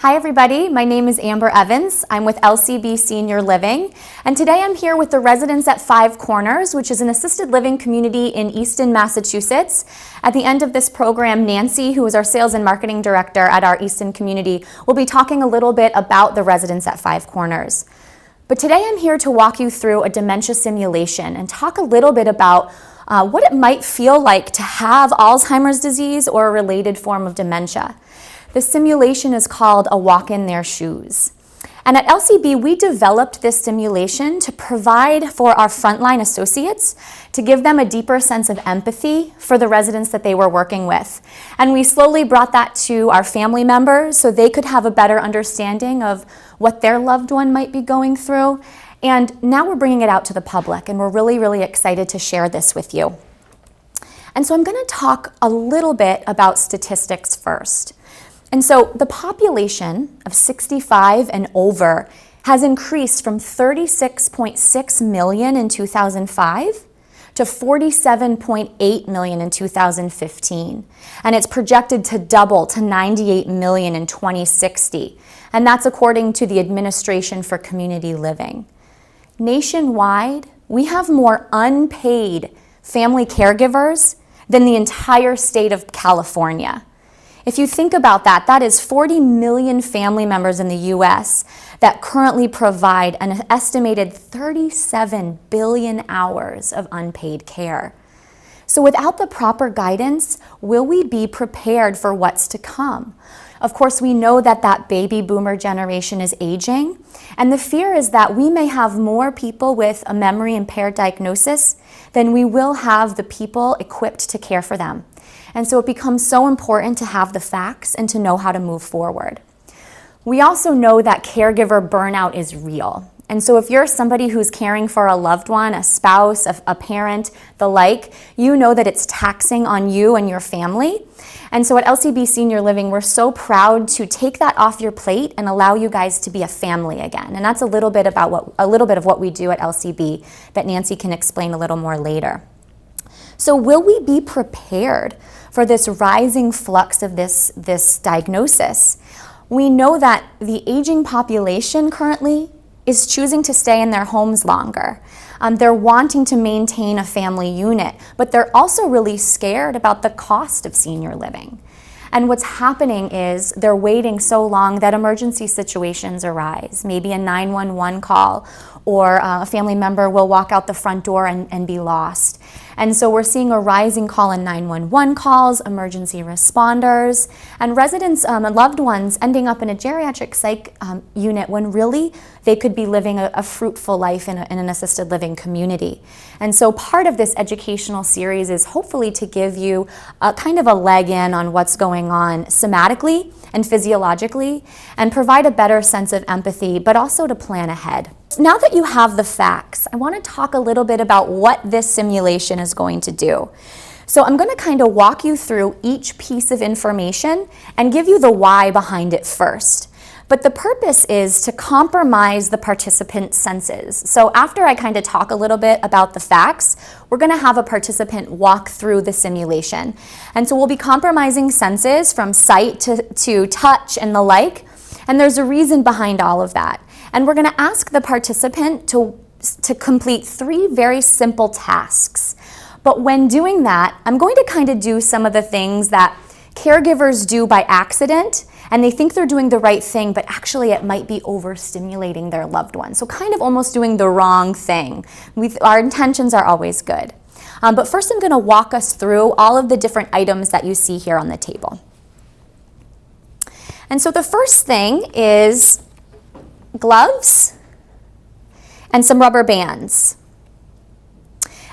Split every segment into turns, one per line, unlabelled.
Hi everybody, my name is Amber Evans. I'm with LCB Senior Living, and today I'm here with the residents at Five Corners, which is an assisted living community in Easton, Massachusetts. At the end of this program, Nancy, who is our sales and marketing director at our Easton community, will be talking a little bit about the residents at Five Corners. But today I'm here to walk you through a dementia simulation and talk a little bit about what it might feel like to have Alzheimer's disease or a related form of dementia. The simulation is called A Walk in Their Shoes. And at LCB, we developed this simulation to provide for our frontline associates to give them a deeper sense of empathy for the residents that they were working with. And we slowly brought that to our family members so they could have a better understanding of what their loved one might be going through. And now we're bringing it out to the public, and we're really, really excited to share this with you. And so I'm going to talk a little bit about statistics first. And so the population of 65 and over has increased from 36.6 million in 2005 to 47.8 million in 2015. And it's projected to double to 98 million in 2060. And that's according to the Administration for Community Living. Nationwide, we have more unpaid family caregivers than the entire state of California. If you think about that, that is 40 million family members in the US that currently provide an estimated 37 billion hours of unpaid care. So without the proper guidance, will we be prepared for what's to come? Of course, we know that that baby boomer generation is aging, and the fear is that we may have more people with a memory impaired diagnosis than we will have the people equipped to care for them. And so it becomes so important to have the facts and to know how to move forward. We also know that caregiver burnout is real. And so if you're somebody who's caring for a loved one, a spouse, a parent, the like, you know that it's taxing on you and your family. And so at LCB Senior Living, we're so proud to take that off your plate and allow you guys to be a family again. And that's a little bit of what we do at LCB that Nancy can explain a little more later. So will we be prepared for this rising flux of this diagnosis? We know that the aging population currently is choosing to stay in their homes longer. They're wanting to maintain a family unit, but they're also really scared about the cost of senior living. And what's happening is they're waiting so long that emergency situations arise, maybe a 911 call, or a family member will walk out the front door and be lost. And so we're seeing a rising call in 911 calls, emergency responders, and residents and loved ones ending up in a geriatric psych unit when really they could be living a fruitful life in an assisted living community. And so part of this educational series is hopefully to give you a kind of a leg in on what's going on somatically and physiologically and provide a better sense of empathy, but also to plan ahead. Now that you have the facts, I want to talk a little bit about what this simulation is going to do. So I'm going to kind of walk you through each piece of information and give you the why behind it first. But the purpose is to compromise the participant senses. So after I kind of talk a little bit about the facts, we're going to have a participant walk through the simulation. And so we'll be compromising senses from sight to touch and the like. And there's a reason behind all of that. And we're going to ask the participant to complete 3 very simple tasks. But when doing that, I'm going to kind of do some of the things that caregivers do by accident, and they think they're doing the right thing, but actually it might be overstimulating their loved one. So kind of almost doing the wrong thing. Our intentions are always good. But first I'm going to walk us through all of the different items that you see here on the table. And so the first thing is gloves and some rubber bands.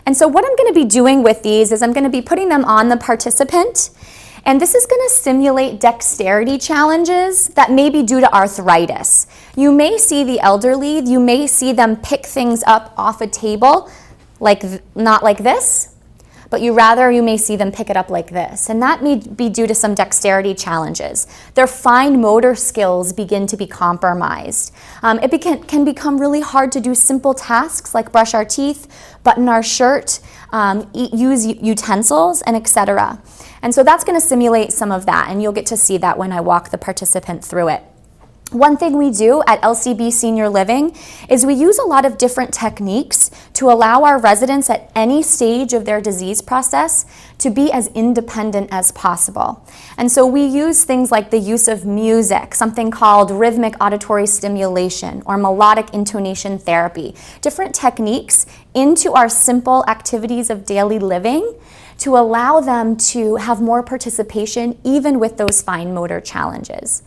And so what I'm going to be doing with these is I'm going to be putting them on the participant, and this is going to simulate dexterity challenges that may be due to arthritis. You may see the elderly, you may see them pick things up off a table, not like this, but you may see them pick it up like this. And that may be due to some dexterity challenges. Their fine motor skills begin to be compromised. It can become really hard to do simple tasks like brush our teeth, button our shirt, use utensils, and etc. And so that's going to simulate some of that, and you'll get to see that when I walk the participant through it. One thing we do at LCB Senior Living is we use a lot of different techniques to allow our residents at any stage of their disease process to be as independent as possible. And so we use things like the use of music, something called rhythmic auditory stimulation or melodic intonation therapy, different techniques into our simple activities of daily living to allow them to have more participation even with those fine motor challenges.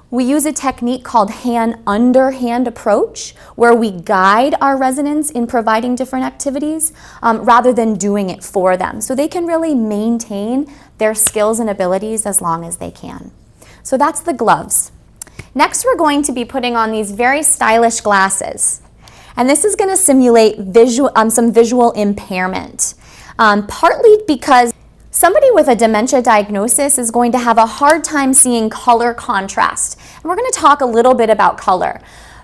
We use a technique called hand-under-hand approach, where we guide our residents in providing different activities rather than doing it for them. So they can really maintain their skills and abilities as long as they can. So that's the gloves. Next, we're going to be putting on these very stylish glasses. And this is going to simulate some visual impairment, partly because somebody with a dementia diagnosis is going to have a hard time seeing color contrast. And we're going to talk a little bit about color.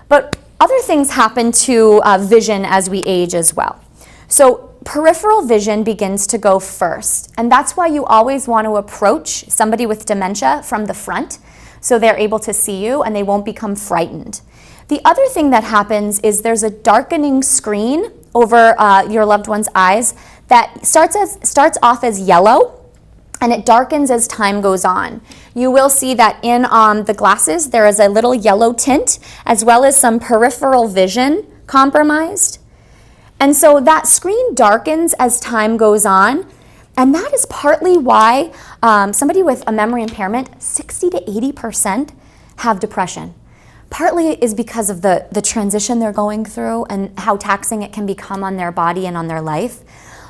But other things happen to vision as we age as well. So peripheral vision begins to go first. And that's why you always want to approach somebody with dementia from the front so they're able to see you and they won't become frightened. The other thing that happens is there's a darkening screen over your loved one's eyes that starts off as yellow and it darkens as time goes on. You will see that in the glasses there is a little yellow tint as well as some peripheral vision compromised. And so that screen darkens as time goes on, and that is partly why somebody with a memory impairment, 60 to 80% have depression. Partly is because of the transition they're going through and how taxing it can become on their body and on their life.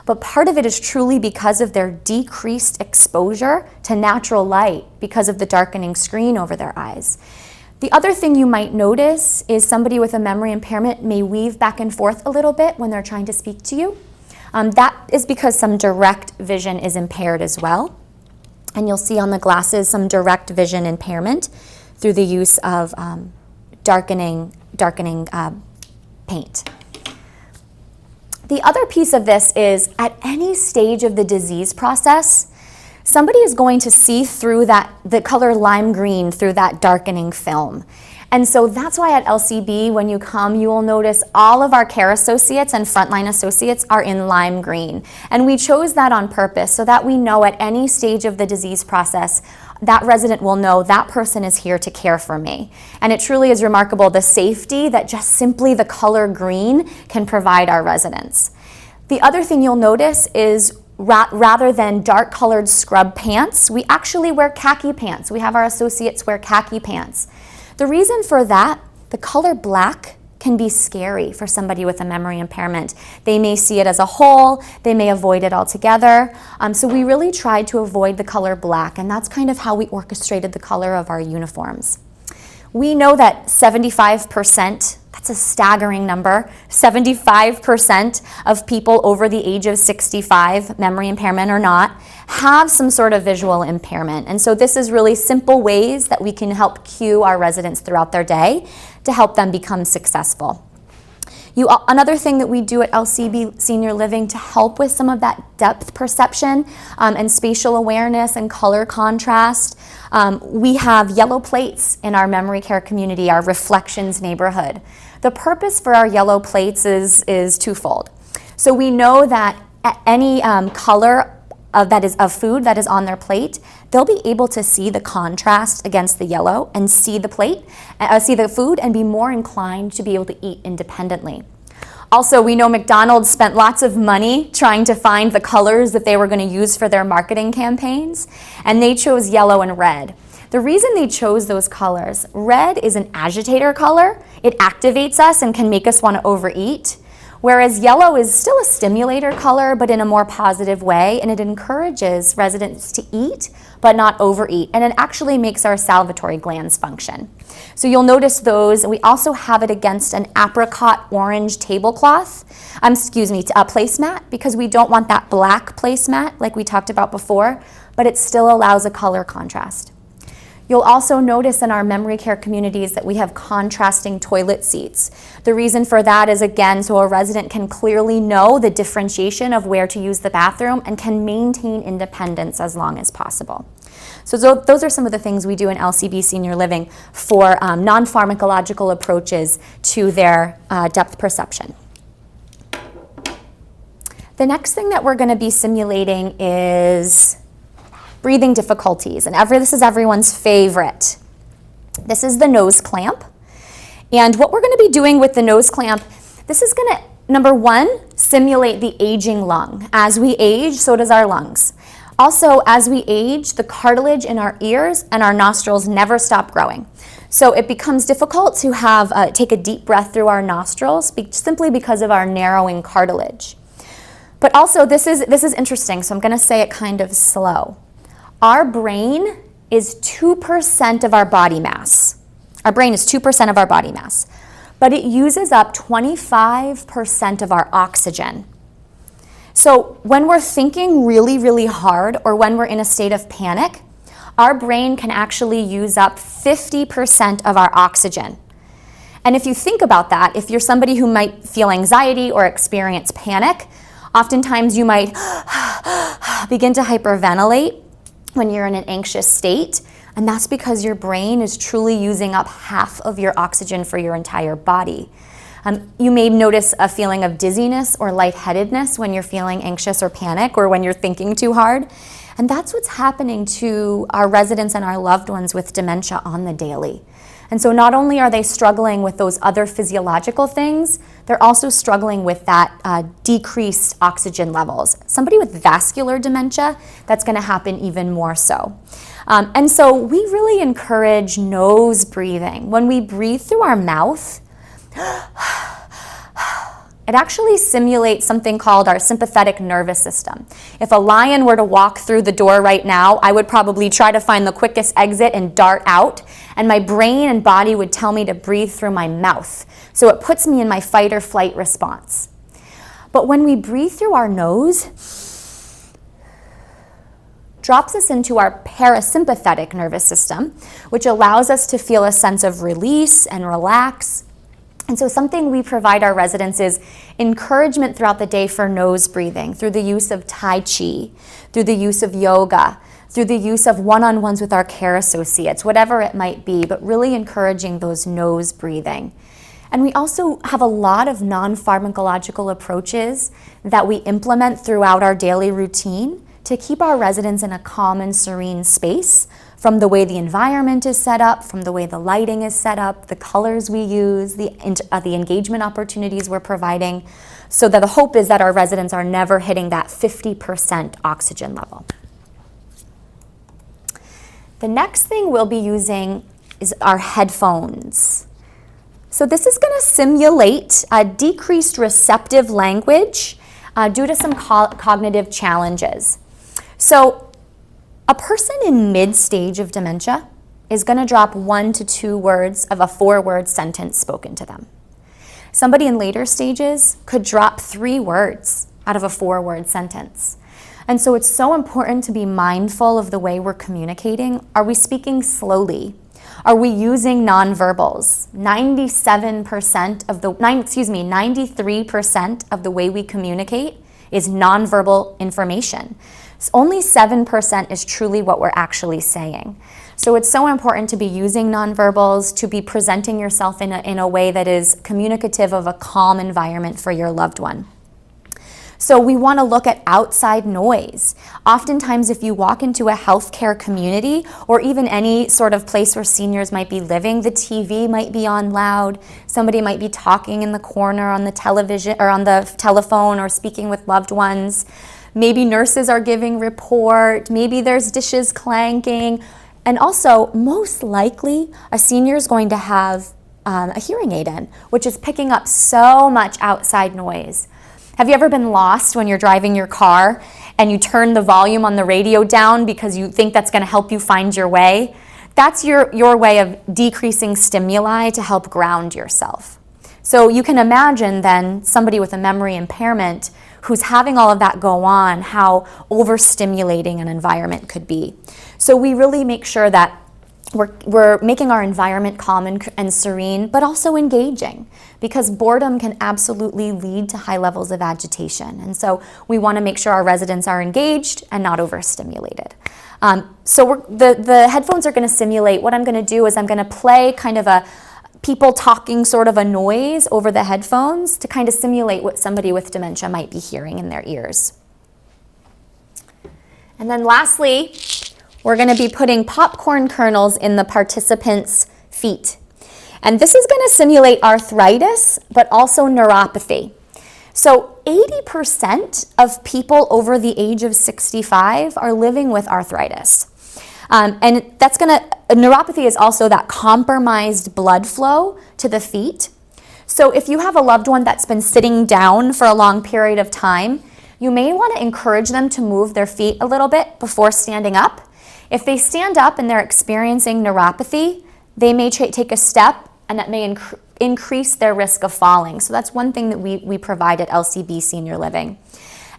But part of it is truly because of their decreased exposure to natural light because of the darkening screen over their eyes. The other thing you might notice is somebody with a memory impairment may weave back and forth a little bit when they're trying to speak to you. That is because some direct vision is impaired as well. And you'll see on the glasses some direct vision impairment through the use of darkening paint. The other piece of this is at any stage of the disease process, somebody is going to see through the color lime green through that darkening film. And so that's why at LCB, when you come, you will notice all of our care associates and frontline associates are in lime green. And we chose that on purpose so that we know at any stage of the disease process, that resident will know that person is here to care for me. And it truly is remarkable the safety that just simply the color green can provide our residents. The other thing you'll notice is rather than dark colored scrub pants, we actually wear khaki pants. We have our associates wear khaki pants. The reason for that, the color black can be scary for somebody with a memory impairment. They may see it as a whole, they may avoid it altogether. So we really tried to avoid the color black, and that's kind of how we orchestrated the color of our uniforms. We know that 75%, that's a staggering number, 75% of people over the age of 65, memory impairment or not, have some sort of visual impairment. And so this is really simple ways that we can help cue our residents throughout their day to help them become successful. Another thing that we do at LCB Senior Living to help with some of that depth perception and spatial awareness and color contrast, we have yellow plates in our memory care community, our Reflections neighborhood. The purpose for our yellow plates is twofold. So we know that any color of food that is on their plate, they'll be able to see the contrast against the yellow and see the plate, see the food, and be more inclined to be able to eat independently. Also, we know McDonald's spent lots of money trying to find the colors that they were going to use for their marketing campaigns, and they chose yellow and red. The reason they chose those colors, red is an agitator color. It activates us and can make us want to overeat. Whereas yellow is still a stimulator color, but in a more positive way, and it encourages residents to eat, but not overeat, and it actually makes our salivatory glands function. So you'll notice those, and we also have it against an apricot orange tablecloth, placemat, because we don't want that black placemat like we talked about before, but it still allows a color contrast. You'll also notice in our memory care communities that we have contrasting toilet seats. The reason for that is, again, so a resident can clearly know the differentiation of where to use the bathroom and can maintain independence as long as possible. So those are some of the things we do in LCB Senior Living for non-pharmacological approaches to their depth perception. The next thing that we're going to be simulating is breathing difficulties, and this is everyone's favorite. This is the nose clamp, and what we're going to be doing with the nose clamp, this is going to, number one, simulate the aging lung. As we age, so does our lungs. Also, as we age, the cartilage in our ears and our nostrils never stop growing. So it becomes difficult to take a deep breath through our nostrils simply because of our narrowing cartilage. But also, this is interesting, so I'm going to say it kind of slow. Our brain is 2% of our body mass. Our brain is 2% of our body mass, but it uses up 25% of our oxygen. So when we're thinking really, really hard, or when we're in a state of panic, our brain can actually use up 50% of our oxygen. And if you think about that, if you're somebody who might feel anxiety or experience panic, oftentimes you might begin to hyperventilate when you're in an anxious state, and that's because your brain is truly using up half of your oxygen for your entire body. You may notice a feeling of dizziness or lightheadedness when you're feeling anxious or panic, or when you're thinking too hard. And that's what's happening to our residents and our loved ones with dementia on the daily. And so not only are they struggling with those other physiological things, they're also struggling with that decreased oxygen levels. Somebody with vascular dementia, that's going to happen even more so. And so we really encourage nose breathing. When we breathe through our mouth, it actually simulates something called our sympathetic nervous system. If a lion were to walk through the door right now, I would probably try to find the quickest exit and dart out, and my brain and body would tell me to breathe through my mouth. So it puts me in my fight or flight response. But when we breathe through our nose, drops us into our parasympathetic nervous system, which allows us to feel a sense of release and relax. And so something we provide our residents is encouragement throughout the day for nose breathing through the use of Tai Chi, through the use of yoga, through the use of one-on-ones with our care associates, whatever it might be, but really encouraging those nose breathing. And we also have a lot of non-pharmacological approaches that we implement throughout our daily routine to keep our residents in a calm and serene space, from the way the environment is set up, from the way the lighting is set up, the colors we use, the engagement opportunities we're providing, so that the hope is that our residents are never hitting that 50% oxygen level. The next thing we'll be using is our headphones. So this is going to simulate a decreased receptive language due to some cognitive challenges. So a person in mid-stage of dementia is going to drop 1 to 2 words of a 4-word sentence spoken to them. Somebody in later stages could drop 3 words out of a 4-word sentence. And so it's so important to be mindful of the way we're communicating. Are we speaking slowly? Are we using nonverbals? 93% of the way we communicate is nonverbal information. Only 7% is truly what we're actually saying. So it's so important to be using nonverbals, to be presenting yourself in a way that is communicative of a calm environment for your loved one. So we want to look at outside noise. Oftentimes, if you walk into a healthcare community or even any sort of place where seniors might be living, the TV might be on loud, somebody might be talking in the corner on the television or on the telephone or speaking with loved ones. Maybe nurses are giving report, maybe there's dishes clanking, and also most likely a senior is going to have a hearing aid in, which is picking up so much outside noise. Have you ever been lost when you're driving your car and you turn the volume on the radio down because you think that's going to help you find your way? That's your way of decreasing stimuli to help ground yourself. So you can imagine then somebody with a memory impairment who's having all of that go on, how overstimulating an environment could be. So we really make sure that we're making our environment calm and serene, but also engaging, because boredom can absolutely lead to high levels of agitation. And so we want to make sure our residents are engaged and not overstimulated. So the headphones are going to simulate. What I'm going to do is I'm going to play kind of a people talking sort of a noise over the headphones to kind of simulate what somebody with dementia might be hearing in their ears. And then lastly, we're going to be putting popcorn kernels in the participants' feet. And this is going to simulate arthritis, but also neuropathy. So 80% of people over the age of 65 are living with arthritis. And that's neuropathy is also that compromised blood flow to the feet. So if you have a loved one that's been sitting down for a long period of time, you may want to encourage them to move their feet a little bit before standing up. If they stand up and they're experiencing neuropathy, they may take a step, and that may increase their risk of falling. So that's one thing that we provide at LCB Senior Living.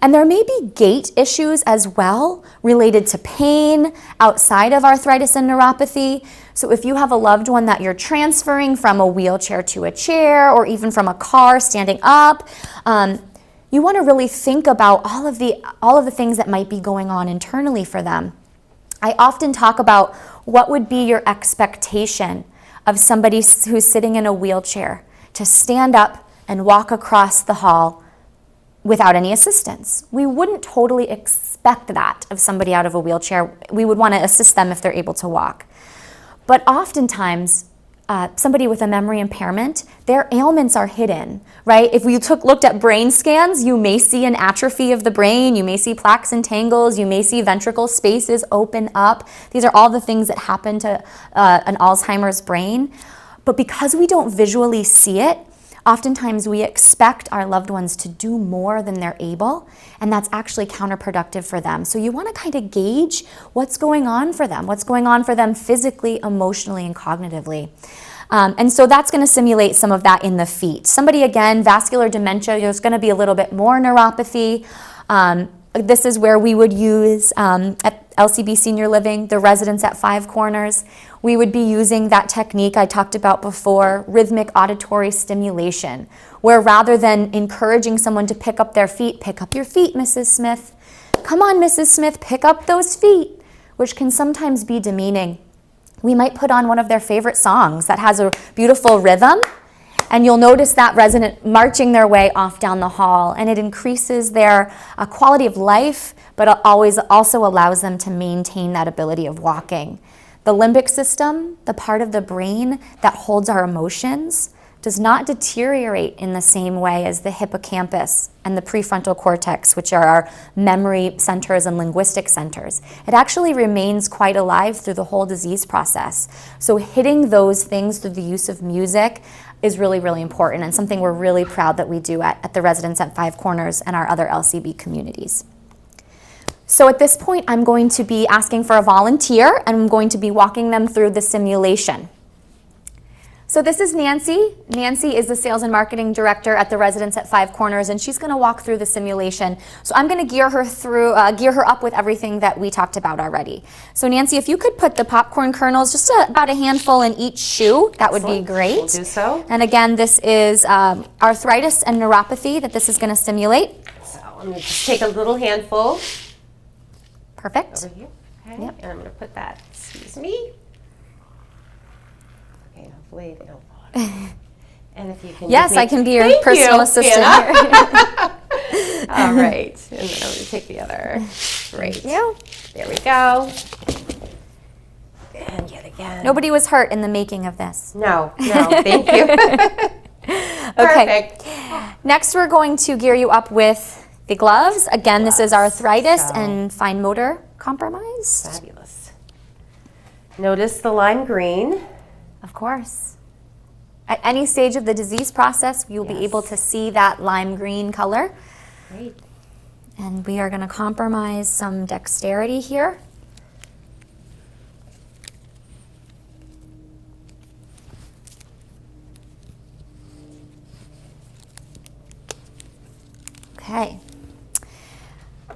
And there may be gait issues as well related to pain outside of arthritis and neuropathy. So if you have a loved one that you're transferring from a wheelchair to a chair, or even from a car standing up, you want to really think about all of the things that might be going on internally for them. I often talk about what would be your expectation of somebody who's sitting in a wheelchair to stand up and walk across the hall without any assistance. We wouldn't totally expect that of somebody out of a wheelchair. We would want to assist them if they're able to walk. But oftentimes, somebody with a memory impairment, their ailments are hidden, right? If we looked at brain scans, you may see an atrophy of the brain, you may see plaques and tangles, you may see ventricle spaces open up. These are all the things that happen to an Alzheimer's brain. But because we don't visually see it, oftentimes we expect our loved ones to do more than they're able, and that's actually counterproductive for them. So you want to kind of gauge what's going on for them physically, emotionally, and cognitively. And so that's going to simulate some of that in the feet. Somebody, again, vascular dementia, there's going to be a little bit more neuropathy. This is where we would use, at LCB Senior Living, the residents at Five Corners, we would be using that technique I talked about before, rhythmic auditory stimulation, where rather than encouraging someone to pick up their feet, pick up your feet, Mrs. Smith. Come on, Mrs. Smith, pick up those feet, which can sometimes be demeaning. We might put on one of their favorite songs that has a beautiful rhythm, and you'll notice that resident marching their way off down the hall, and it increases their quality of life, but always also allows them to maintain that ability of walking. The limbic system, the part of the brain that holds our emotions, does not deteriorate in the same way as the hippocampus and the prefrontal cortex, which are our memory centers and linguistic centers. It actually remains quite alive through the whole disease process. So hitting those things through the use of music is really, really important, and something we're really proud that we do at the residents at Five Corners and our other LCB communities. So at this point, I'm going to be asking for a volunteer, and I'm going to be walking them through the simulation. So this is Nancy. Nancy is the sales and marketing director at the residents at Five Corners, and she's going to walk through the simulation. So I'm going to gear her up with everything that we talked about already. So Nancy, if you could put the popcorn kernels, just about a handful in each shoe, that would be great.
We'll do so.
And again, this is arthritis and neuropathy that this is going to stimulate.
So I'm going to just take a little handful.
Perfect.
Over here. Okay.
Yep.
And I'm going to put that, excuse me. Okay, hopefully they don't fall. And if you can
yes, I can be your personal assistant here.
All right. And then I'm going to take the other. Great.
Thank you.
There we go. And yet again.
Nobody was hurt in the making of this.
No, thank you.
Okay.
Perfect.
Next, we're going to gear you up with the gloves. Again, this is arthritis and fine motor compromise.
Fabulous. Notice the lime green.
Of course. At any stage of the disease process, you'll be able to see that lime green color.
Great.
And we are going to compromise some dexterity here. Okay.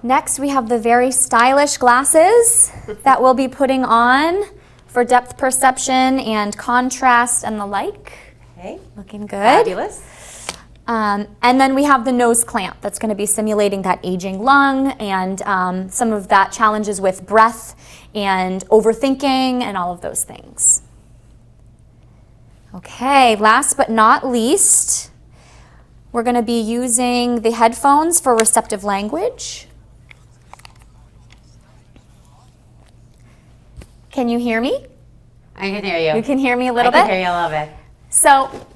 Next, we have the very stylish glasses that we'll be putting on for depth perception and contrast and the like.
Okay.
Looking good.
Fabulous.
And then we have the nose clamp that's going to be simulating that aging lung and some of that challenges with breath and overthinking and all of those things. Okay, last but not least, we're going to be using the headphones for receptive language. Can you hear me?
I can hear you.
You can hear me a little bit?
I can hear you a little bit.
So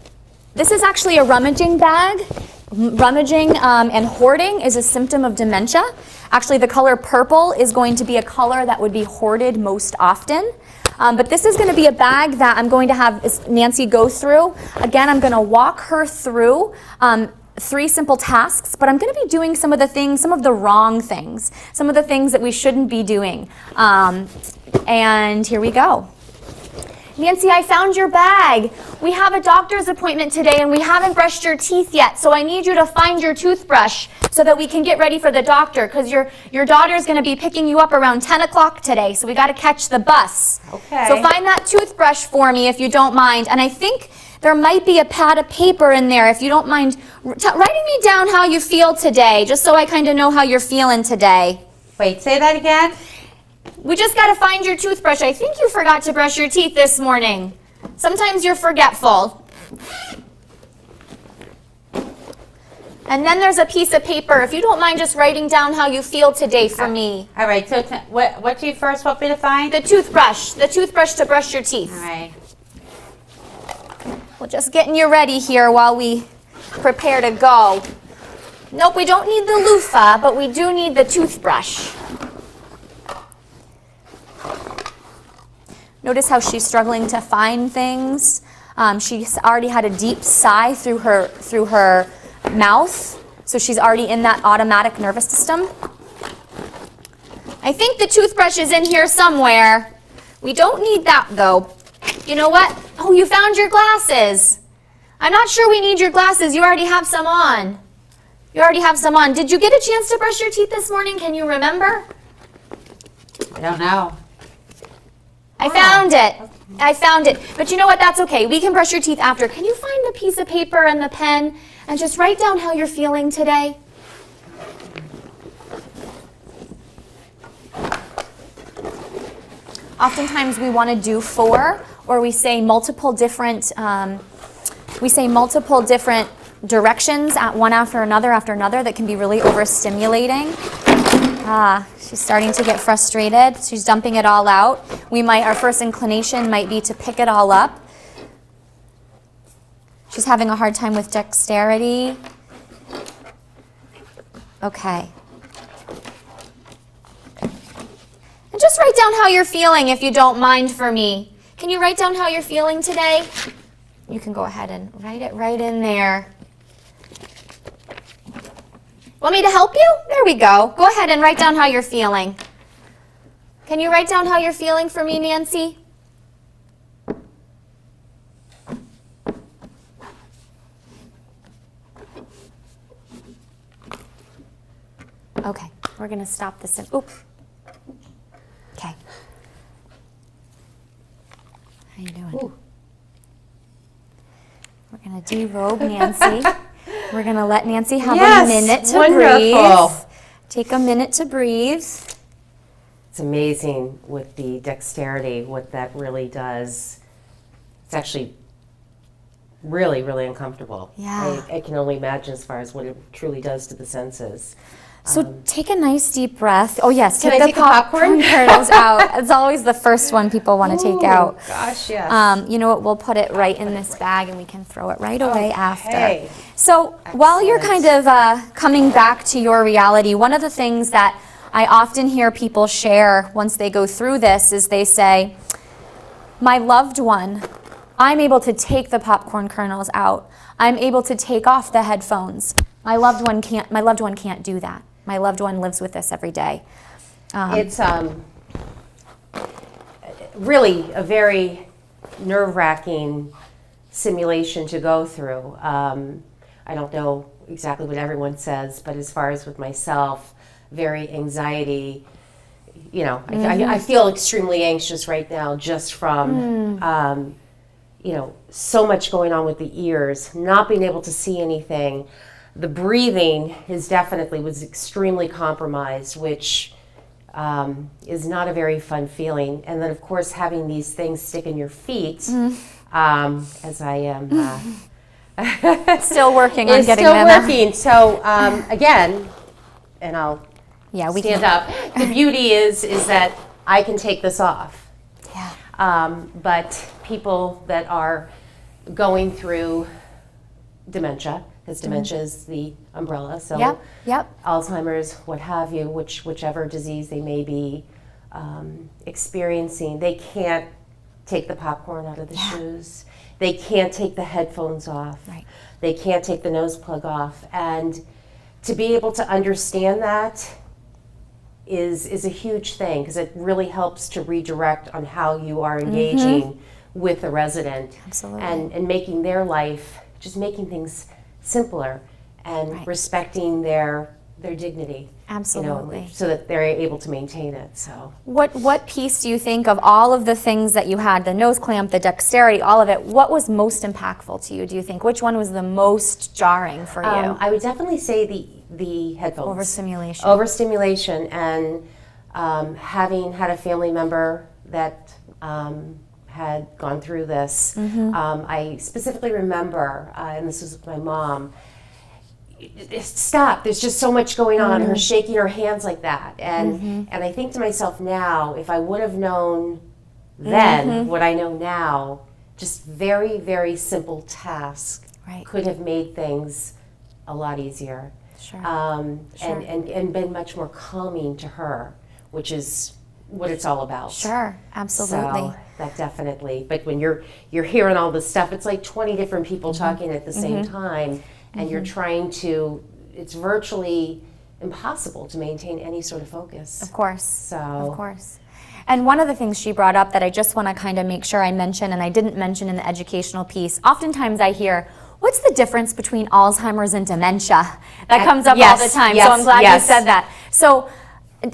this is actually a rummaging bag. Rummaging and hoarding is a symptom of dementia. Actually, the color purple is going to be a color that would be hoarded most often. But this is going to be a bag that I'm going to have Nancy go through. Again, I'm going to walk her through 3 simple tasks, but I'm going to be doing some of the things, some of the wrong things, some of the things that we shouldn't be doing. And here we go. Nancy, I found your bag. We have a doctor's appointment today and we haven't brushed your teeth yet, so I need you to find your toothbrush so that we can get ready for the doctor, because your daughter's going to be picking you up around 10 o'clock today, so we got to catch the bus.
Okay.
So find that toothbrush for me if you don't mind. And I think there might be a pad of paper in there if you don't mind writing me down how you feel today, just so I kind of know how you're feeling today.
Wait, say that again?
We just got to find your toothbrush. I think you forgot to brush your teeth this morning. Sometimes you're forgetful. And then there's a piece of paper. If you don't mind just writing down how you feel today for me.
All right, so what do you first want me to find?
The toothbrush to brush your teeth.
All right.
We're just getting you ready here while we prepare to go. Nope, we don't need the loofah, but we do need the toothbrush. Notice how she's struggling to find things. She's already had a deep sigh through her mouth, so she's already in that automatic nervous system. I think the toothbrush is in here somewhere. We don't need that though. You know what? Oh, you found your glasses. I'm not sure we need your glasses. You already have some on. Did you get a chance to brush your teeth this morning? Can you remember?
I don't know.
I found it. But you know what? That's okay. We can brush your teeth after. Can you find the piece of paper and the pen and just write down how you're feeling today? Oftentimes we want to do 4, or we say multiple different directions at one after another that can be really overstimulating. She's starting to get frustrated. She's dumping it all out. Our first inclination might be to pick it all up. She's having a hard time with dexterity. Okay. And just write down how you're feeling if you don't mind for me. Can you write down how you're feeling today? You can go ahead and write it right in there. Want me to help you? There we go. Go ahead and write down how you're feeling. Can you write down how you're feeling for me, Nancy? Okay, we're going to stop this. Okay. How you doing?
Ooh.
We're going to derobe Nancy. We're going to let Nancy have
Yes,
a minute to
wonderful.
breathe. Take a minute to breathe.
It's amazing with the dexterity, what that really does. It's actually really, really uncomfortable.
Yeah.
I can only imagine as far as what it truly does to the senses.
So take a nice deep breath. Oh yes,
Can
take
I
the
take the popcorn?
kernels out. It's always the first one people want to take out.
Gosh, yes.
You know what? We'll put it right in this bag and we can throw it right away after.
Okay.
So while you're kind of coming back to your reality, one of the things that I often hear people share once they go through this is they say, my loved one, I'm able to take the popcorn kernels out. I'm able to take off the headphones. My loved one can't do that. My loved one lives with this every day.
It's really a very nerve-wracking simulation to go through. I don't know exactly what everyone says, but as far as with myself, very anxiety you know, I feel extremely anxious right now just from, you know, so much going on with the ears, not being able to see anything. The breathing was extremely compromised, which is not a very fun feeling. And then, of course, having these things stick in your feet, as I am
Still working on getting
still
them
working. So again, and I'll stand up. The beauty is that I can take this off.
Yeah.
But people that are going through dementia, because dementia is the umbrella, so
Yep.
Alzheimer's, what have you, whichever disease they may be experiencing, they can't take the popcorn out of the shoes. They can't take the headphones off.
Right.
They can't take the nose plug off. And to be able to understand that is a huge thing, because it really helps to redirect on how you are engaging with the resident.
Absolutely.
And making their life, just making things simpler and respecting their dignity.
Absolutely.
You know, so that they're able to maintain it. So
What piece do you think of all of the things that you had, the nose clamp, the dexterity, all of it, what was most impactful to you, do you think? Which one was the most jarring for you?
I would definitely say the headphones.
Overstimulation.
Overstimulation, and having had a family member that had gone through this. I specifically remember, and this was with my mom, stop, there's just so much going on, her shaking her hands like that. And I think to myself now, if I would have known then what I know now, just very, very simple tasks could have made things a lot easier.
Sure.
And been much more calming to her, which is what it's all about.
Sure, absolutely.
So that definitely. But when you're hearing all this stuff, it's like 20 different people talking at the same time, and you're trying to. It's virtually impossible to maintain any sort of focus.
Of course.
So.
Of course. And one of the things she brought up that I just want to kind of make sure I mention, and I didn't mention in the educational piece, oftentimes I hear, what's the difference between Alzheimer's and dementia? That comes up all the time, so I'm glad you said that. So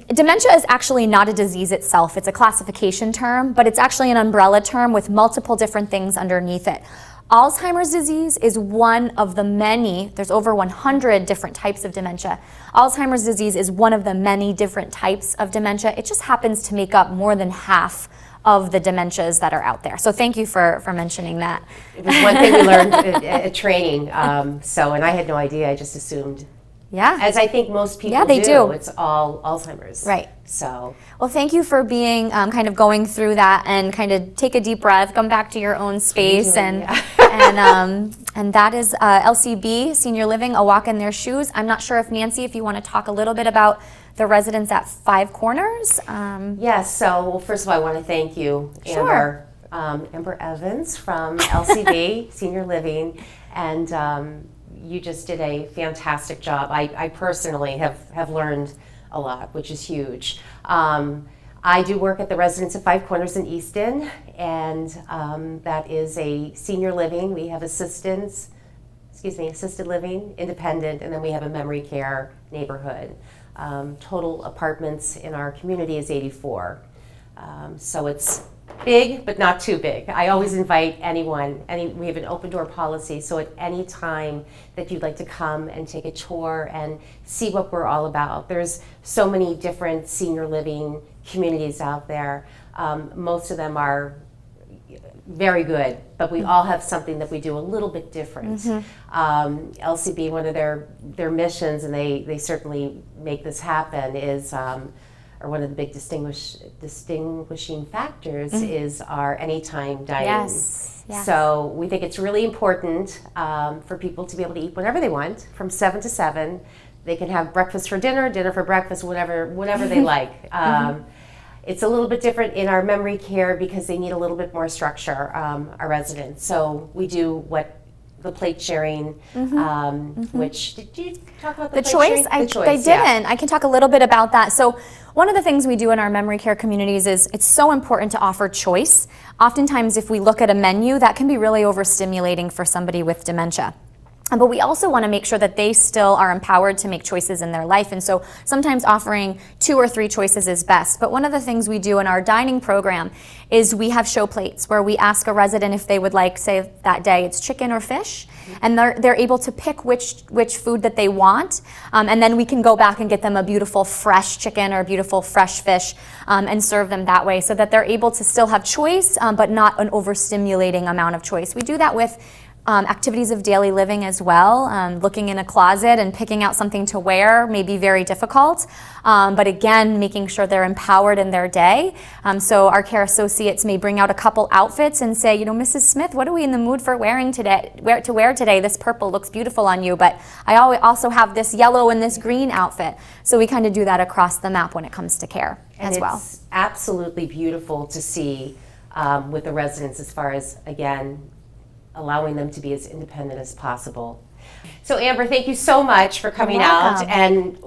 dementia is actually not a disease itself. It's a classification term, but it's actually an umbrella term with multiple different things underneath it. Alzheimer's disease is one of the many, there's over 100 different types of dementia. Alzheimer's disease is one of the many different types of dementia. It just happens to make up more than half of the dementias that are out there. So thank you for mentioning that.
It was one thing we learned at training, and I had no idea, I just assumed.
Yeah.
As I think most people
do.
It's all Alzheimer's.
Right.
So.
Well, thank you for being kind of going through that, and kind of take a deep breath, come back to your own space, and that is LCB, Senior Living, A Walk in Their Shoes. I'm not sure if Nancy, if you want to talk a little bit about the residents at Five Corners.
Yes. So, well, first of all, I want to thank you, Amber. Amber Evans from LCB, Senior Living, and you just did a fantastic job. I personally have learned a lot, which is huge. I do work at the Residence at Five Corners in Easton, and that is a senior living. We have assisted living, independent, and then we have a memory care neighborhood. Total apartments in our community is 84. So it's big, but not too big. I always invite anyone, we have an open door policy, so at any time that you'd like to come and take a tour and see what we're all about. There's so many different senior living communities out there. Most of them are very good, but we all have something that we do a little bit different. LCB, one of their missions, and they certainly make this happen, is or one of the big distinguishing factors is our anytime dining.
Yes.
So we think it's really important for people to be able to eat whenever they want, from 7 to 7. They can have breakfast for dinner, dinner for breakfast, whatever they like. It's a little bit different in our memory care because they need a little bit more structure, our residents. So we do what the plate sharing, which, did you talk about the plate
choice?
sharing? The choice,
I didn't. I can talk a little bit about that. So one of the things we do in our memory care communities is it's so important to offer choice. Oftentimes if we look at a menu, that can be really overstimulating for somebody with dementia. But we also want to make sure that they still are empowered to make choices in their life. And so sometimes offering 2 or 3 choices is best. But one of the things we do in our dining program is we have show plates where we ask a resident if they would like, say that day it's chicken or fish, and they're able to pick which food that they want, and then we can go back and get them a beautiful fresh chicken or a beautiful fresh fish and serve them that way so that they're able to still have choice, but not an overstimulating amount of choice. We do that with activities of daily living as well. Looking in a closet and picking out something to wear may be very difficult, but again, making sure they're empowered in their day. So our care associates may bring out a couple outfits and say, Mrs. Smith, what are we in the mood for wearing today? To wear today? This purple looks beautiful on you, but I also have this yellow and this green outfit. So we kind of do that across the map when it comes to care as well.
It's absolutely beautiful to see with the residents as far as, again, allowing them to be as independent as possible. So Amber, thank you so much for coming out and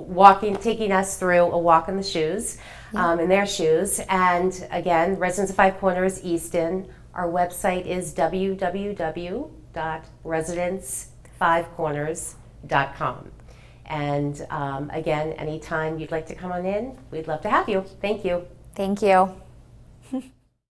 taking us through a walk in the shoes, in their shoes. And again, Residents of Five Corners, Easton. Our website is www.residentsfivecorners.com. And again, anytime you'd like to come on in, we'd love to have you. Thank you.
Thank you.